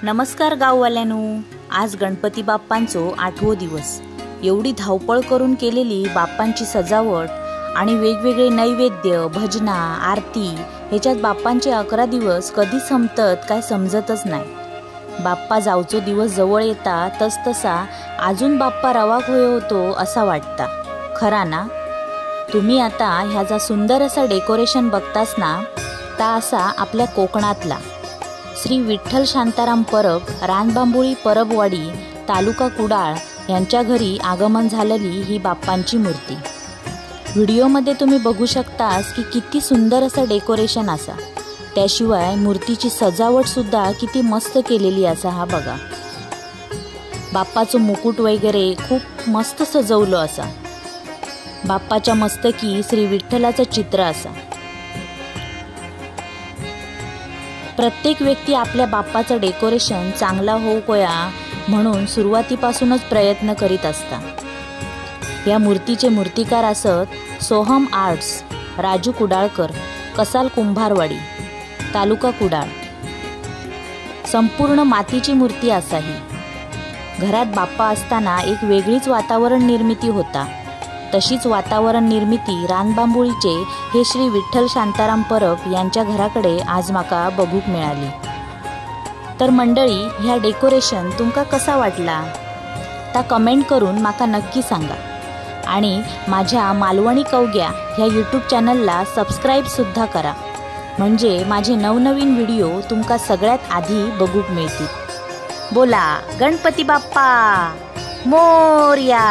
नमस्कार गाववाल्यांनो, आज गणपती बाप्पांचो 8वो दिवस। एवढी धावपळ करून केलेली बाप्पांची सजावट आणि वेगवेगळे नैवेद्य, भजना, आरती ह्याच्यात बाप्पांचे 11 दिवस कधी संपतात काय समजतच नाही। बाप्पा जावचो दिवस जवळ येता तस तसा अजून बाप्पा रवाक होय होतो असा वाटता, खरा ना? तुम्ही आता ह्याचा सुंदर असा डेकोरेशन बघतास ना, ता असा आपल्या कोकणातला श्री विठ्ठल शांताराम परब रानबांबुळी परबवाडी तालुका कुडाळ यांच्या घरी आगमन झालेली ही बाप्पांची मूर्ती। व्हिडिओमध्ये तुम्ही बघू शकतास की किती सुंदर असं डेकोरेशन असा, त्याशिवाय मूर्तीची सजावट सुद्धा किती मस्त केलेली असा। हा बघा, बाप्पाचं मुकुट वगैरे खूप मस्त सजवलं असा। बाप्पाच्या मस्तकी श्री विठ्ठलाचं चित्र असा। प्रत्येक व्यक्ती आपल्या बाप्पाचं डेकोरेशन चांगला होऊ कोया म्हणून सुरुवातीपासूनच प्रयत्न करीत असता। या मूर्तीचे मूर्तिकार असत सोहम आर्ट्स, राजू कुडाळकर, कसाल कुंभारवाडी, तालुका कुडाळ। संपूर्ण मातीची मूर्ती असाही। घरात बाप्पा असताना एक वेगळीच वातावरण निर्मिती होता। तशीच वातावरण निर्मिती रानबांबुळीचे हे श्री विठ्ठल शांताराम परब यांच्या घराकडे आज माका बघूक मिळाली। तर मंडळी, ह्या डेकोरेशन तुमका कसा वाटला ता कमेंट करून माका नक्की सांगा आणि माझ्या मालवणी कवग्या ह्या यूट्यूब चॅनलला सबस्क्राईब सुद्धा करा, म्हणजे माझे नवनवीन व्हिडिओ तुमका सगळ्यात आधी बघूक मिळतील। बोला गणपती बाप्पा मोरया।